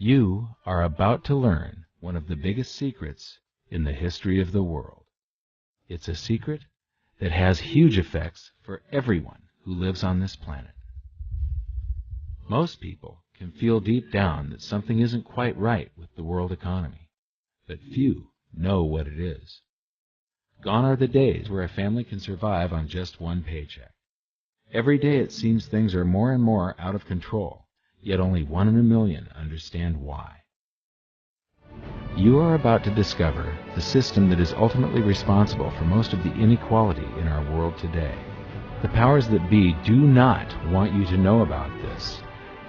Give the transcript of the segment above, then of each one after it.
You are about to learn one of the biggest secrets in the history of the world. It's a secret that has huge effects for everyone who lives on this planet. Most people can feel deep down that something isn't quite right with the world economy, but few know what it is. Gone are the days where a family can survive on just one paycheck. Every day it seems things are more and more out of control, yet only 1 in a million understand why. You are about to discover the system that is ultimately responsible for most of the inequality in our world today. The powers that be do not want you to know about this,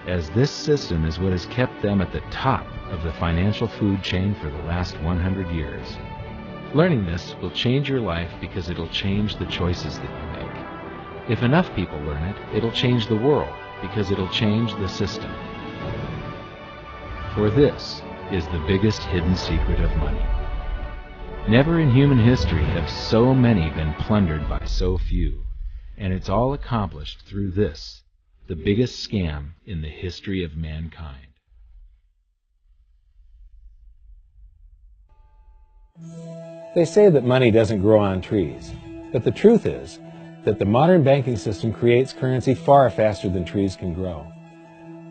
as this system is what has kept them at the top of the financial food chain for the last 100 years. Learning this will change your life because it'll change the choices that you make. If enough people learn it, it'll change the world because it'll change the system. For this is the biggest hidden secret of money. Never in human history have so many been plundered by so few, and it's all accomplished through this, the biggest scam in the history of mankind. They say that money doesn't grow on trees, but the truth is that the modern banking system creates currency far faster than trees can grow.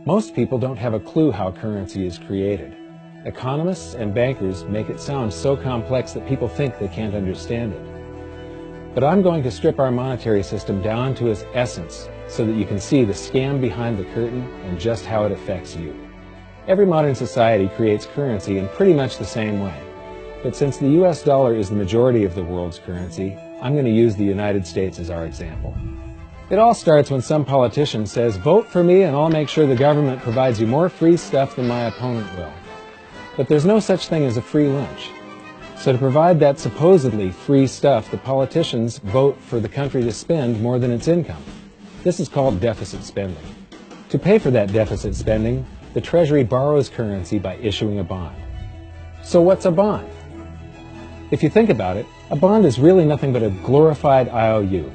Most people don't have a clue how currency is created. Economists and bankers make it sound so complex that people think they can't understand it. But I'm going to strip our monetary system down to its essence so that you can see the scam behind the curtain and just how it affects you. Every modern society creates currency in pretty much the same way. But since the US dollar is the majority of the world's currency, I'm going to use the United States as our example. It all starts when some politician says, "Vote for me and I'll make sure the government provides you more free stuff than my opponent will." But there's no such thing as a free lunch. So to provide that supposedly free stuff, the politicians vote for the country to spend more than its income. This is called deficit spending. To pay for that deficit spending, the Treasury borrows currency by issuing a bond. So what's a bond? If you think about it, a bond is really nothing but a glorified IOU.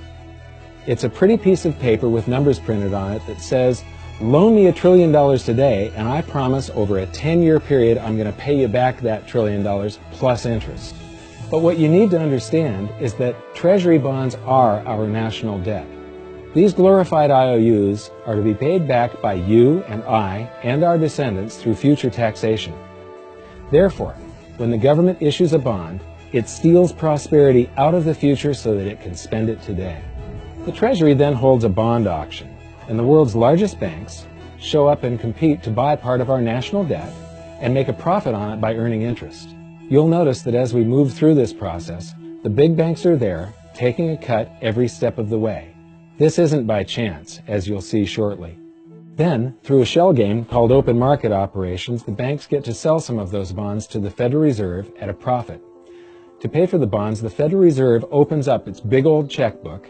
It's a pretty piece of paper with numbers printed on it that says, "Loan me $1 trillion today, and I promise over a 10-year period I'm going to pay you back that $1 trillion plus interest." But what you need to understand is that Treasury bonds are our national debt. These glorified IOUs are to be paid back by you and I and our descendants through future taxation. Therefore, when the government issues a bond, it steals prosperity out of the future so that it can spend it today. The Treasury then holds a bond auction, and the world's largest banks show up and compete to buy part of our national debt and make a profit on it by earning interest. You'll notice that as we move through this process, the big banks are there, taking a cut every step of the way. This isn't by chance, as you'll see shortly. Then, through a shell game called open market operations, the banks get to sell some of those bonds to the Federal Reserve at a profit. To pay for the bonds, the Federal Reserve opens up its big old checkbook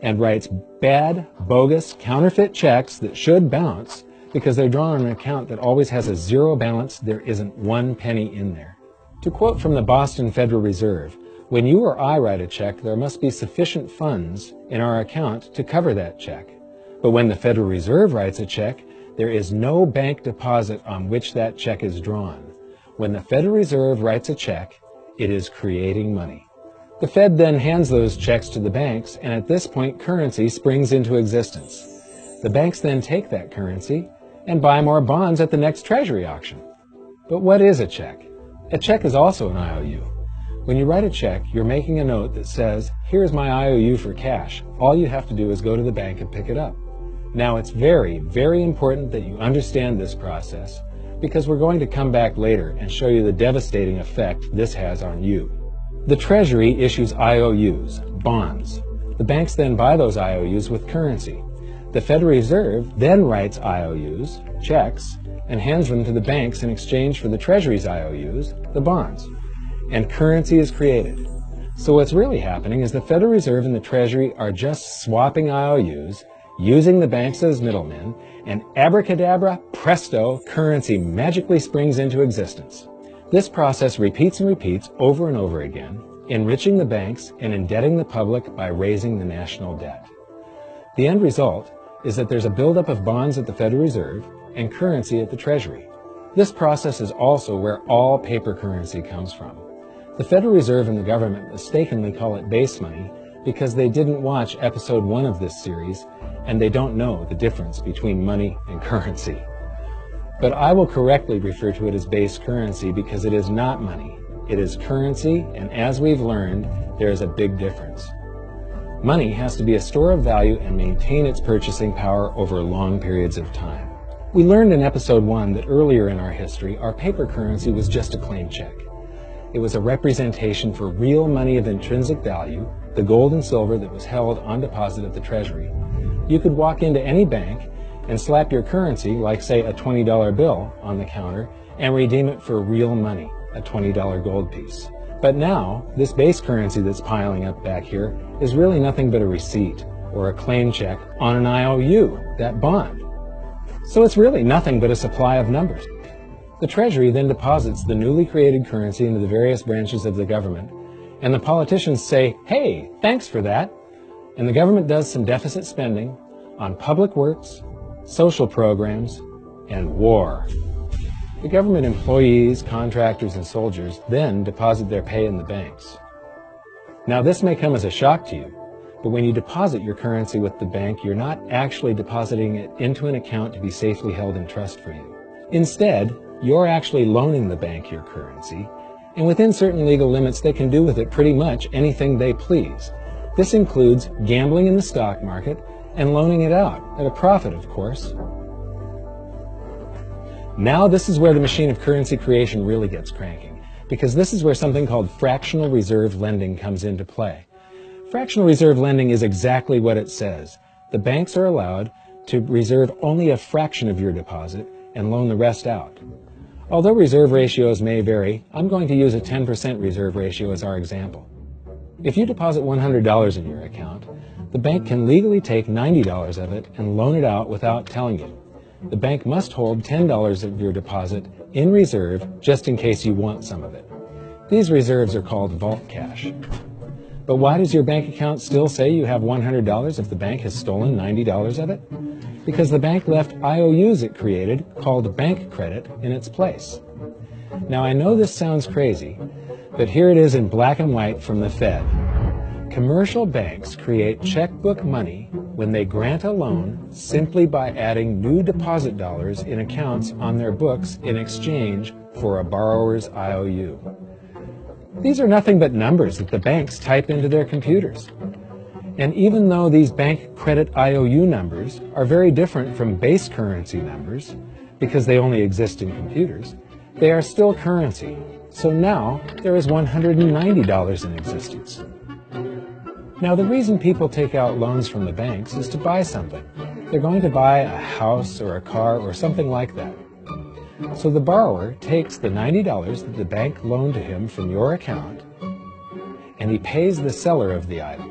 and writes bad, bogus, counterfeit checks that should bounce because they're drawn on an account that always has a zero balance. There isn't 1 penny in there. To quote from the Boston Federal Reserve, "When you or I write a check, there must be sufficient funds in our account to cover that check. But when the Federal Reserve writes a check, there is no bank deposit on which that check is drawn. When the Federal Reserve writes a check, it is creating money." The Fed then hands those checks to the banks, and at this point, currency springs into existence. The banks then take that currency and buy more bonds at the next Treasury auction. But what is a check? A check is also an IOU. When you write a check, you're making a note that says, "Here's my IOU for cash. All you have to do is go to the bank and pick it up." Now, it's very, very important that you understand this process, because we're going to come back later and show you the devastating effect this has on you. The Treasury issues IOUs, bonds. The banks then buy those IOUs with currency. The Federal Reserve then writes IOUs, checks, and hands them to the banks in exchange for the Treasury's IOUs, the bonds. And currency is created. So what's really happening is the Federal Reserve and the Treasury are just swapping IOUs, using the banks as middlemen, and abracadabra, presto, currency magically springs into existence. This process repeats and repeats over and over again, enriching the banks and indebting the public by raising the national debt. The end result is that there's a buildup of bonds at the Federal Reserve and currency at the Treasury. This process is also where all paper currency comes from. The Federal Reserve and the government mistakenly call it base money because they didn't watch episode 1 of this series and they don't know the difference between money and currency. But I will correctly refer to it as base currency because it is not money. It is currency, and as we've learned, there is a big difference. Money has to be a store of value and maintain its purchasing power over long periods of time. We learned in episode 1 that earlier in our history, our paper currency was just a claim check. It was a representation for real money of intrinsic value, the gold and silver that was held on deposit at the Treasury. You could walk into any bank and slap your currency, like say a $20 bill, on the counter and redeem it for real money, a $20 gold piece. But now, this base currency that's piling up back here is really nothing but a receipt or a claim check on an IOU, that bond. So it's really nothing but a supply of numbers. The Treasury then deposits the newly created currency into the various branches of the government, and the politicians say, "Hey, thanks for that." And the government does some deficit spending on public works, social programs, and war. The government employees, contractors, and soldiers then deposit their pay in the banks. Now, this may come as a shock to you, but when you deposit your currency with the bank, you're not actually depositing it into an account to be safely held in trust for you. Instead, you're actually loaning the bank your currency, and within certain legal limits, they can do with it pretty much anything they please. This includes gambling in the stock market and loaning it out, at a profit, of course. Now this is where the machine of currency creation really gets cranking, because this is where something called fractional reserve lending comes into play. Fractional reserve lending is exactly what it says. The banks are allowed to reserve only a fraction of your deposit and loan the rest out. Although reserve ratios may vary, I'm going to use a 10% reserve ratio as our example. If you deposit $100 in your account, the bank can legally take $90 of it and loan it out without telling you. The bank must hold $10 of your deposit in reserve just in case you want some of it. These reserves are called vault cash. But why does your bank account still say you have $100 if the bank has stolen $90 of it? Because the bank left IOUs it created, called bank credit, in its place. Now I know this sounds crazy, but here it is in black and white from the Fed. Commercial banks create checkbook money when they grant a loan simply by adding new deposit dollars in accounts on their books in exchange for a borrower's IOU. These are nothing but numbers that the banks type into their computers. And even though these bank credit IOU numbers are very different from base currency numbers, because they only exist in computers, they are still currency. So now there is $190 in existence. Now the reason people take out loans from the banks is to buy something. They're going to buy a house or a car or something like that. So the borrower takes the $90 that the bank loaned to him from your account, and he pays the seller of the item.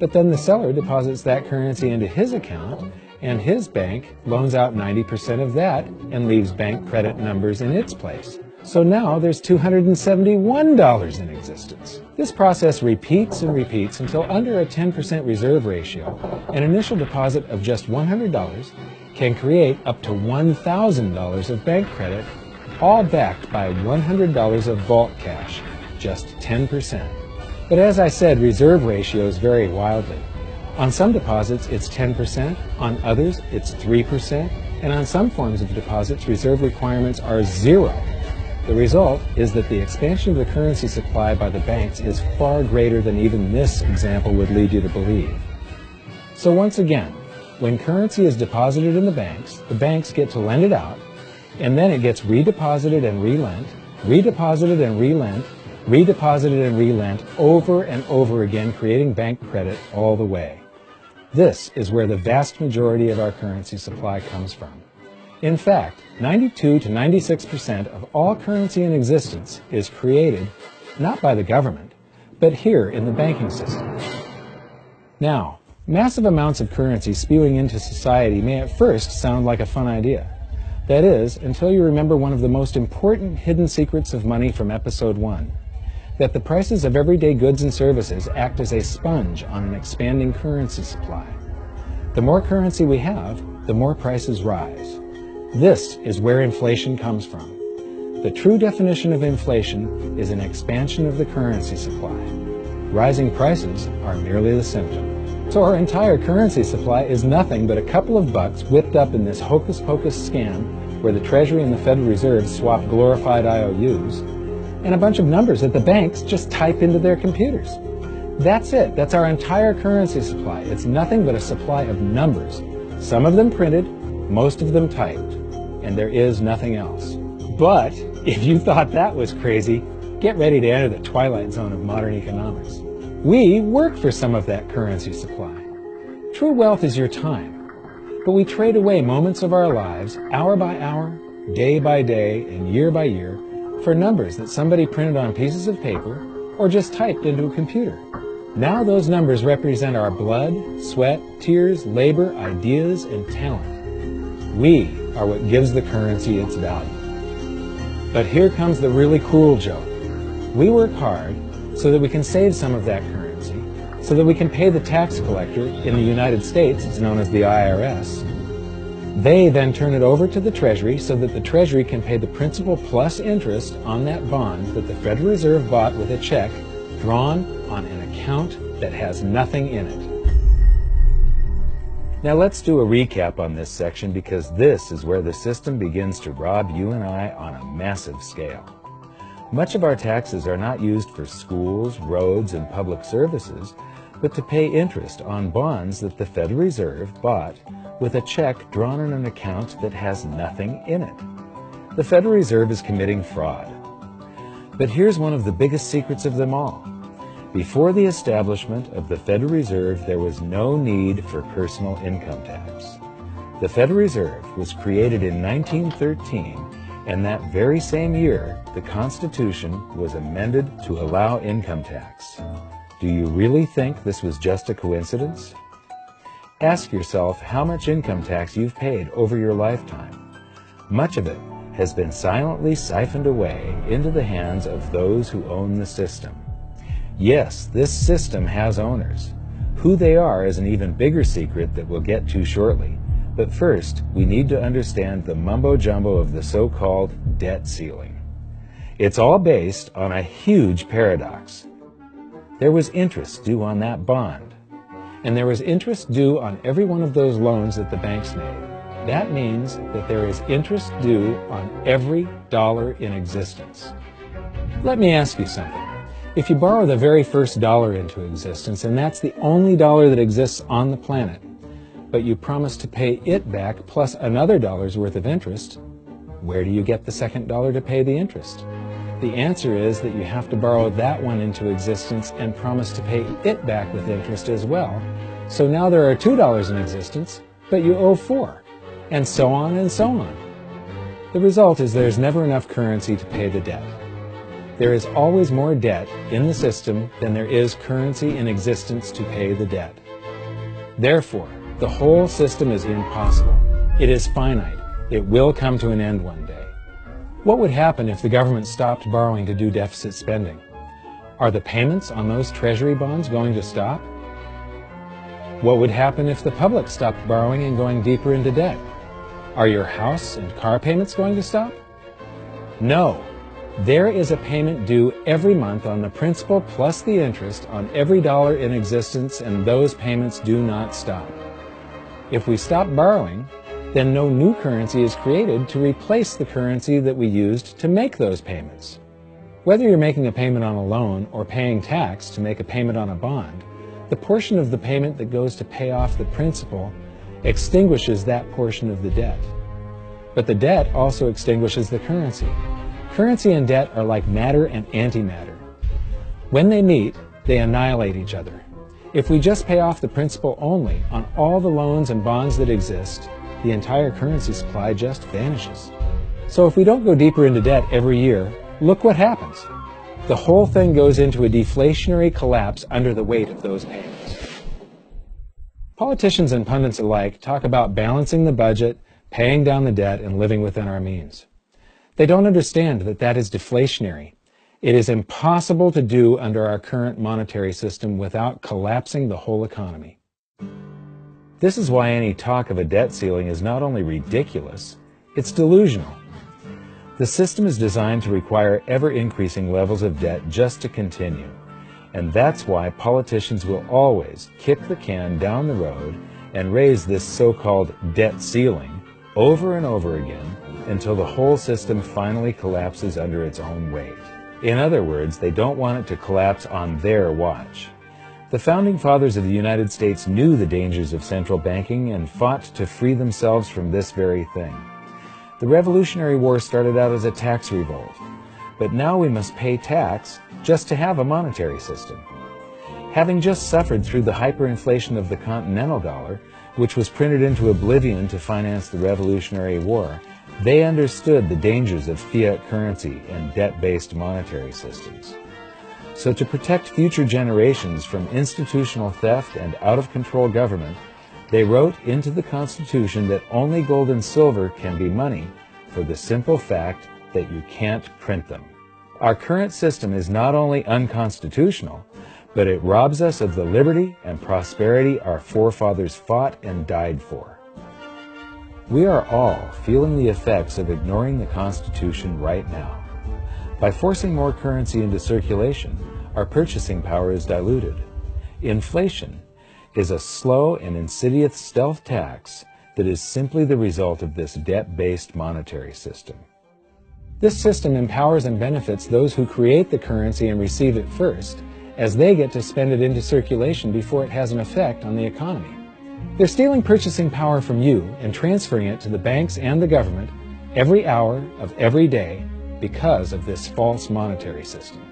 But then the seller deposits that currency into his account, and his bank loans out 90% of that and leaves bank credit numbers in its place. So now there's $271 in existence. This process repeats and repeats until under a 10% reserve ratio, an initial deposit of just $100 can create up to $1,000 of bank credit, all backed by $100 of vault cash, just 10%. But as I said, reserve ratios vary wildly. On some deposits, it's 10%, on others, it's 3%, and on some forms of deposits, reserve requirements are 0. The result is that the expansion of the currency supply by the banks is far greater than even this example would lead you to believe. So once again, when currency is deposited in the banks get to lend it out, and then it gets redeposited and relent, redeposited and relent, redeposited and relent over and over again, creating bank credit all the way. This is where the vast majority of our currency supply comes from. In fact, 92 to 96% of all currency in existence is created not by the government, but here in the banking system. Now, massive amounts of currency spewing into society may at first sound like a fun idea. That is, until you remember one of the most important hidden secrets of money from episode 1, that the prices of everyday goods and services act as a sponge on an expanding currency supply. The more currency we have, the more prices rise. This is where inflation comes from. The true definition of inflation is an expansion of the currency supply. Rising prices are merely the symptom. So our entire currency supply is nothing but a couple of bucks whipped up in this hocus-pocus scam where the Treasury and the Federal Reserve swap glorified IOUs, and a bunch of numbers that the banks just type into their computers. That's it. That's our entire currency supply. It's nothing but a supply of numbers. Some of them printed, most of them typed, and there is nothing else. But if you thought that was crazy, get ready to enter the twilight zone of modern economics. We work for some of that currency supply. True wealth is your time, but we trade away moments of our lives, hour by hour, day by day, and year by year, for numbers that somebody printed on pieces of paper or just typed into a computer. Now those numbers represent our blood, sweat, tears, labor, ideas, and talent. We are what gives the currency its value. But here comes the really cruel joke. We work hard so that we can save some of that currency, so that we can pay the tax collector. In the United States, it's known as the IRS. They then turn it over to the Treasury so that the Treasury can pay the principal plus interest on that bond that the Federal Reserve bought with a check drawn on an account that has nothing in it. Now let's do a recap on this section, because this is where the system begins to rob you and I on a massive scale. Much of our taxes are not used for schools, roads, and public services, but to pay interest on bonds that the Federal Reserve bought with a check drawn on an account that has nothing in it. The Federal Reserve is committing fraud. But here's one of the biggest secrets of them all. Before the establishment of the Federal Reserve, there was no need for personal income tax. The Federal Reserve was created in 1913, and that very same year, the Constitution was amended to allow income tax. Do you really think this was just a coincidence? Ask yourself how much income tax you've paid over your lifetime. Much of it has been silently siphoned away into the hands of those who own the system. Yes, this system has owners. Who they are is an even bigger secret that we'll get to shortly. But first, we need to understand the mumbo-jumbo of the so-called debt ceiling. It's all based on a huge paradox. There was interest due on that bond, and there was interest due on every one of those loans that the banks made. That means that there is interest due on every dollar in existence. Let me ask you something. If you borrow the very first dollar into existence, and that's the only dollar that exists on the planet, but you promise to pay it back plus another dollar's worth of interest, where do you get the second dollar to pay the interest? The answer is that you have to borrow that one into existence and promise to pay it back with interest as well. So now there are $2 in existence, but you owe $4, and so on and so on. The result is there's never enough currency to pay the debt. There is always more debt in the system than there is currency in existence to pay the debt. Therefore, the whole system is impossible. It is finite. It will come to an end one day. What would happen if the government stopped borrowing to do deficit spending? Are the payments on those treasury bonds going to stop? What would happen if the public stopped borrowing and going deeper into debt? Are your house and car payments going to stop? No. There is a payment due every month on the principal plus the interest on every dollar in existence, and those payments do not stop. If we stop borrowing, then no new currency is created to replace the currency that we used to make those payments. Whether you're making a payment on a loan or paying tax to make a payment on a bond, the portion of the payment that goes to pay off the principal extinguishes that portion of the debt. But the debt also extinguishes the currency. Currency and debt are like matter and antimatter. When they meet, they annihilate each other. If we just pay off the principal only on all the loans and bonds that exist, the entire currency supply just vanishes. So if we don't go deeper into debt every year, look what happens. The whole thing goes into a deflationary collapse under the weight of those payments. Politicians and pundits alike talk about balancing the budget, paying down the debt, and living within our means. They don't understand that that is deflationary. It is impossible to do under our current monetary system without collapsing the whole economy. This is why any talk of a debt ceiling is not only ridiculous, it's delusional. The system is designed to require ever-increasing levels of debt just to continue. And that's why politicians will always kick the can down the road and raise this so-called debt ceiling over and over again until the whole system finally collapses under its own weight. In other words, they don't want it to collapse on their watch. The Founding Fathers of the United States knew the dangers of central banking and fought to free themselves from this very thing. The Revolutionary War started out as a tax revolt, but now we must pay tax just to have a monetary system. Having just suffered through the hyperinflation of the continental dollar, which was printed into oblivion to finance the Revolutionary War, they understood the dangers of fiat currency and debt-based monetary systems. So to protect future generations from institutional theft and out-of-control government, they wrote into the Constitution that only gold and silver can be money for the simple fact that you can't print them. Our current system is not only unconstitutional, but it robs us of the liberty and prosperity our forefathers fought and died for. We are all feeling the effects of ignoring the Constitution right now. By forcing more currency into circulation, our purchasing power is diluted. Inflation is a slow and insidious stealth tax that is simply the result of this debt-based monetary system. This system empowers and benefits those who create the currency and receive it first, as they get to spend it into circulation before it has an effect on the economy. They're stealing purchasing power from you and transferring it to the banks and the government every hour of every day because of this false monetary system.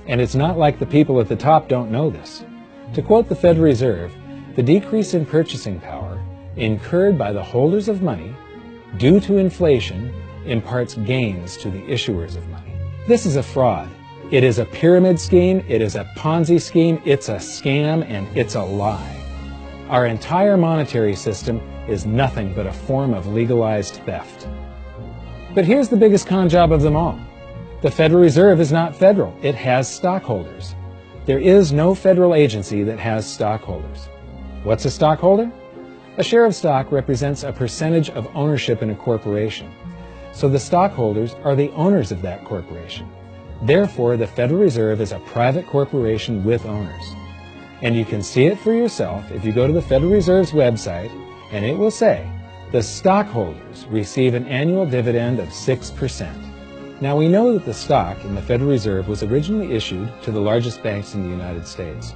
And it's not like the people at the top don't know this. To quote the Federal Reserve, the decrease in purchasing power incurred by the holders of money due to inflation imparts gains to the issuers of money. This is a fraud. It is a pyramid scheme, it is a Ponzi scheme, it's a scam, and it's a lie. Our entire monetary system is nothing but a form of legalized theft. But here's the biggest con job of them all. The Federal Reserve is not federal. It has stockholders. There is no federal agency that has stockholders. What's a stockholder? A share of stock represents a percentage of ownership in a corporation. So the stockholders are the owners of that corporation. Therefore, the Federal Reserve is a private corporation with owners. And you can see it for yourself if you go to the Federal Reserve's website, and it will say, the stockholders receive an annual dividend of 6%. Now we know that the stock in the Federal Reserve was originally issued to the largest banks in the United States.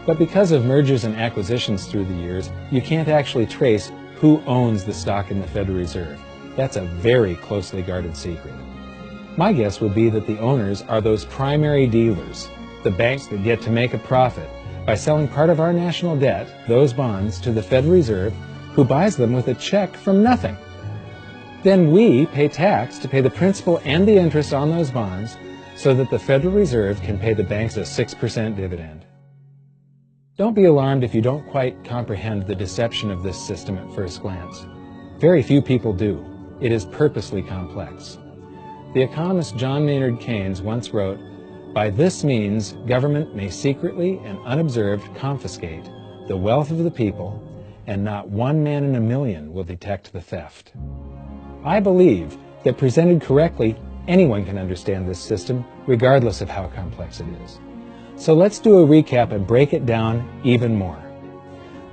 But because of mergers and acquisitions through the years, you can't actually trace who owns the stock in the Federal Reserve. That's a very closely guarded secret. My guess would be that the owners are those primary dealers, the banks that get to make a profit by selling part of our national debt, those bonds, to the Federal Reserve, who buys them with a check from nothing. Then we pay tax to pay the principal and the interest on those bonds so that the Federal Reserve can pay the banks a 6% dividend. Don't be alarmed if you don't quite comprehend the deception of this system at first glance. Very few people do. It is purposely complex. The economist John Maynard Keynes once wrote, "By this means, government may secretly and unobserved confiscate the wealth of the people, and not one man in a million will detect the theft." I believe that presented correctly, anyone can understand this system, regardless of how complex it is. So let's do a recap and break it down even more.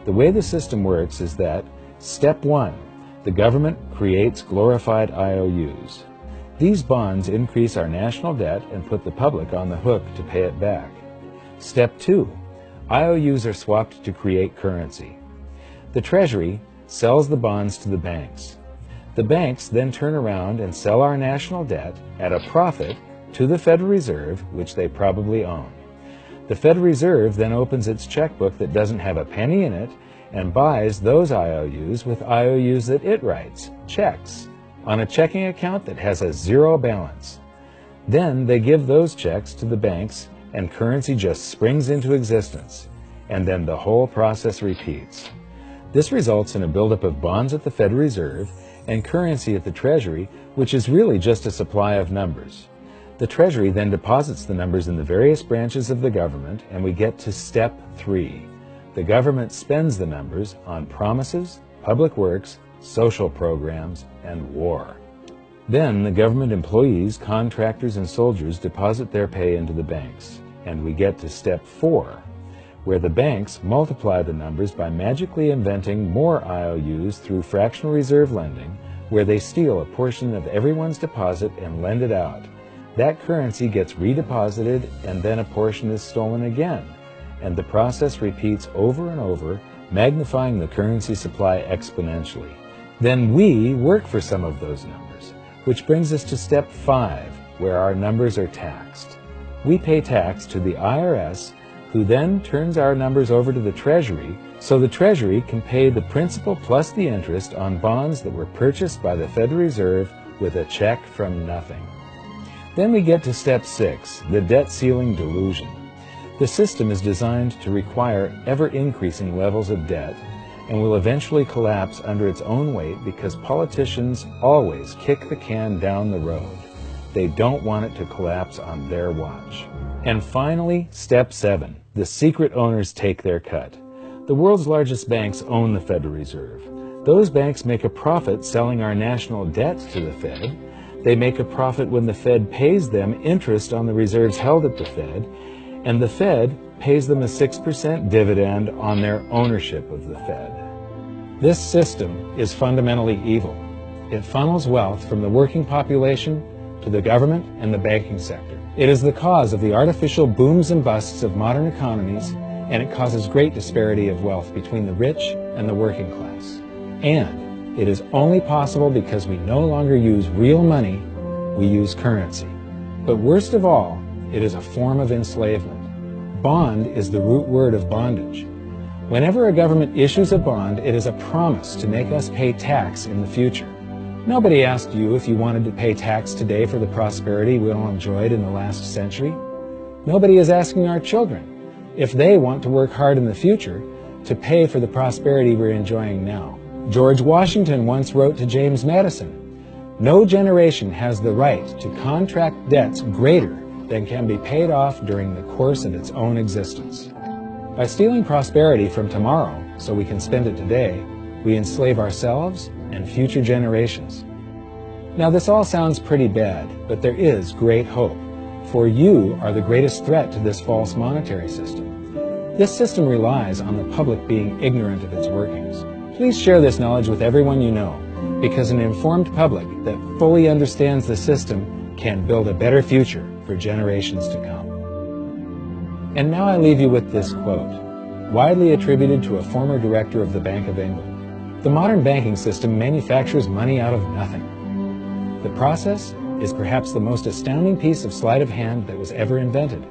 The way the system works is that, step 1, the government creates glorified IOUs. These bonds increase our national debt and put the public on the hook to pay it back. Step 2, IOUs are swapped to create currency. The Treasury sells the bonds to the banks. The banks then turn around and sell our national debt at a profit to the Federal Reserve, which they probably own. The Federal Reserve then opens its checkbook that doesn't have a penny in it and buys those IOUs with IOUs that it writes, checks, on a checking account that has a zero balance. Then they give those checks to the banks and currency just springs into existence, and then the whole process repeats. This results in a buildup of bonds at the Federal Reserve and currency at the Treasury, which is really just a supply of numbers. The Treasury then deposits the numbers in the various branches of the government, and we get to step 3. The government spends the numbers on promises, public works, social programs, and war. Then the government employees, contractors, and soldiers deposit their pay into the banks. And we get to step 4, where the banks multiply the numbers by magically inventing more IOUs through fractional reserve lending, where they steal a portion of everyone's deposit and lend it out. That currency gets redeposited, and then a portion is stolen again. And the process repeats over and over, magnifying the currency supply exponentially. Then we work for some of those numbers, which brings us to step 5, where our numbers are taxed. We pay tax to the IRS, who then turns our numbers over to the Treasury, so the Treasury can pay the principal plus the interest on bonds that were purchased by the Federal Reserve with a check from nothing. Then we get to step 6, the debt ceiling delusion. The system is designed to require ever-increasing levels of debt and will eventually collapse under its own weight because politicians always kick the can down the road. They don't want it to collapse on their watch. And finally, step 7, the secret owners take their cut. The world's largest banks own the Federal Reserve. Those banks make a profit selling our national debt to the Fed. They make a profit when the Fed pays them interest on the reserves held at the Fed, and the Fed pays them a 6% dividend on their ownership of the Fed. This system is fundamentally evil. It funnels wealth from the working population to the government and the banking sector. It is the cause of the artificial booms and busts of modern economies, and it causes great disparity of wealth between the rich and the working class. And it is only possible because we no longer use real money, we use currency. But worst of all, it is a form of enslavement. Bond is the root word of bondage. Whenever a government issues a bond, it is a promise to make us pay tax in the future. Nobody asked you if you wanted to pay tax today for the prosperity we all enjoyed in the last century. Nobody is asking our children if they want to work hard in the future to pay for the prosperity we're enjoying now. George Washington once wrote to James Madison, "No generation has the right to contract debts greater than can be paid off during the course of its own existence." By stealing prosperity from tomorrow so we can spend it today, we enslave ourselves and future generations. Now this all sounds pretty bad, but there is great hope, for you are the greatest threat to this false monetary system. This system relies on the public being ignorant of its workings. Please share this knowledge with everyone you know, because an informed public that fully understands the system can build a better future for generations to come. And now I leave you with this quote, widely attributed to a former director of the Bank of England. The modern banking system manufactures money out of nothing. The process is perhaps the most astounding piece of sleight of hand that was ever invented.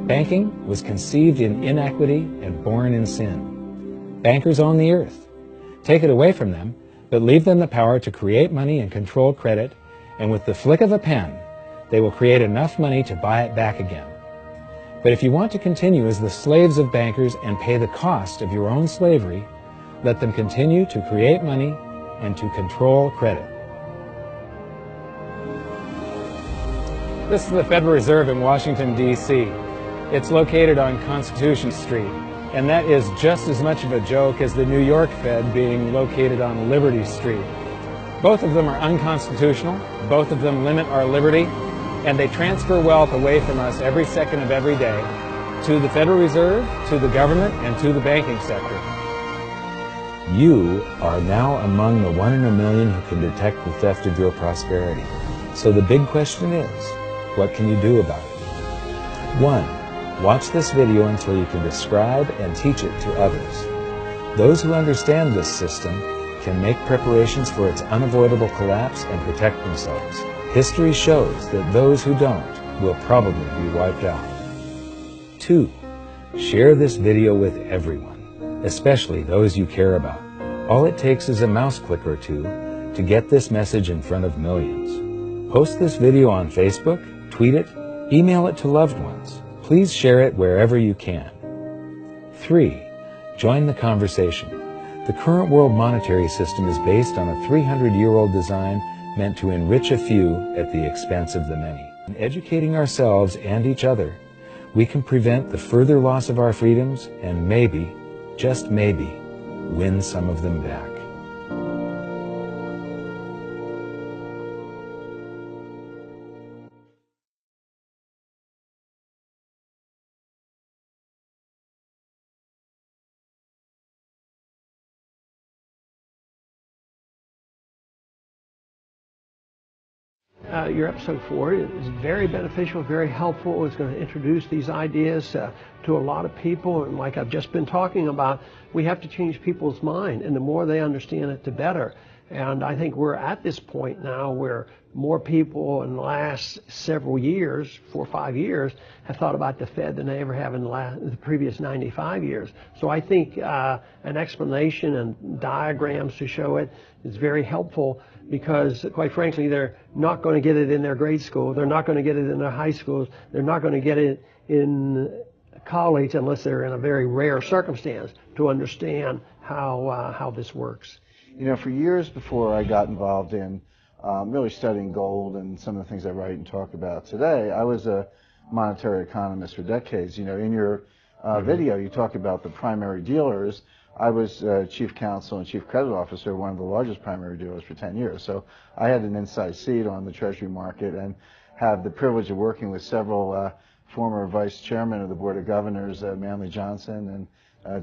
Banking was conceived in inequity and born in sin. Bankers own the earth. Take it away from them, but leave them the power to create money and control credit, and with the flick of a pen, they will create enough money to buy it back again. But if you want to continue as the slaves of bankers and pay the cost of your own slavery, let them continue to create money and to control credit. This is the Federal Reserve in Washington, D.C. It's located on Constitution Street, and that is just as much of a joke as the New York Fed being located on Liberty Street. Both of them are unconstitutional, both of them limit our liberty, and they transfer wealth away from us every second of every day to the Federal Reserve, to the government, and to the banking sector. You are now among the 1 in a million who can detect the theft of your prosperity. So the big question is, what can you do about it? 1. Watch this video until you can describe and teach it to others. Those who understand this system can make preparations for its unavoidable collapse and protect themselves. History shows that those who don't will probably be wiped out. 2. Share this video with everyone, especially those you care about. All it takes is a mouse click or two to get this message in front of millions. Post this video on Facebook, tweet it, email it to loved ones. Please share it wherever you can. 3. Join the conversation. The current world monetary system is based on a 300-year-old design meant to enrich a few at the expense of the many. In educating ourselves and each other, we can prevent the further loss of our freedoms and maybe, just maybe, win some of them back. your episode 4 is very beneficial, very helpful. It's going to introduce these ideas to a lot of people. And like I've just been talking about, we have to change people's mind. And the more they understand it, the better. And I think we're at this point now where more people in the last several years, 4 or 5 years, have thought about the Fed than they ever have in the previous 95 years. So I think an explanation and diagrams to show it is very helpful, because quite frankly, they're not going to get it in their grade school. They're not going to get it in their high schools. They're not going to get it in college unless they're in a very rare circumstance to understand how this works. You know, for years before I got involved in really studying gold and some of the things I write and talk about today, I was a monetary economist for decades. You know, in your video, you talk about the primary dealers. I was chief counsel and chief credit officer of one of the largest primary dealers for 10 years. So I had an inside seat on the Treasury market and have the privilege of working with several former vice chairmen of the Board of Governors, Manley Johnson and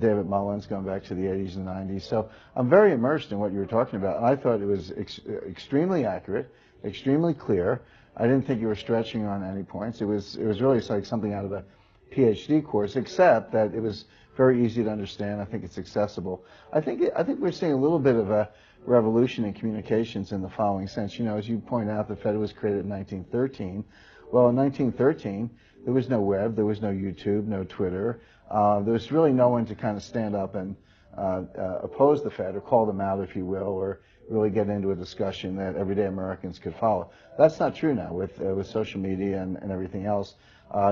David Mullins, going back to the 80s and 90s. So I'm very immersed in what you were talking about. And I thought it was extremely accurate, extremely clear. I didn't think you were stretching on any points. It was really like something out of a PhD course, except that it was very easy to understand. I think it's accessible. I think we're seeing a little bit of a revolution in communications in the following sense. You know, as you point out, the Fed was created in 1913. Well, in 1913, there was no web, there was no YouTube, no Twitter. There was really no one to kind of stand up and oppose the Fed or call them out, if you will, or really get into a discussion that everyday Americans could follow. That's not true now with social media and everything else.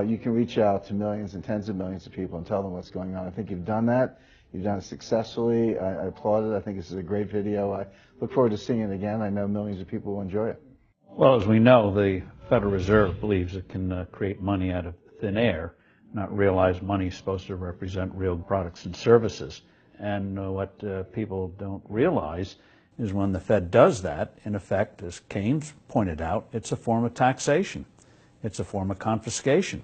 You can reach out to millions and tens of millions of people and tell them what's going on. I think you've done that. You've done it successfully. I applaud it. I think this is a great video. I look forward to seeing it again. I know millions of people will enjoy it. Well, as we know, the Federal Reserve believes it can create money out of thin air, not realize money is supposed to represent real products and services. And what people don't realize is when the Fed does that, in effect, as Keynes pointed out, it's a form of taxation. It's a form of confiscation.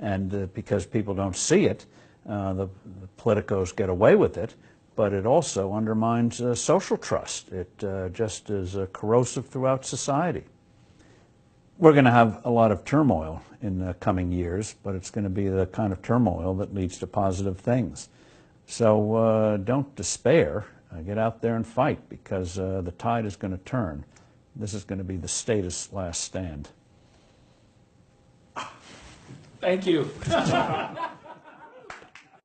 And because people don't see it, the politicos get away with it, but it also undermines social trust. It just is corrosive throughout society. We're going to have a lot of turmoil in the coming years, but it's going to be the kind of turmoil that leads to positive things. So don't despair. Get out there and fight, because the tide is going to turn. This is going to be the status last stand. Thank you.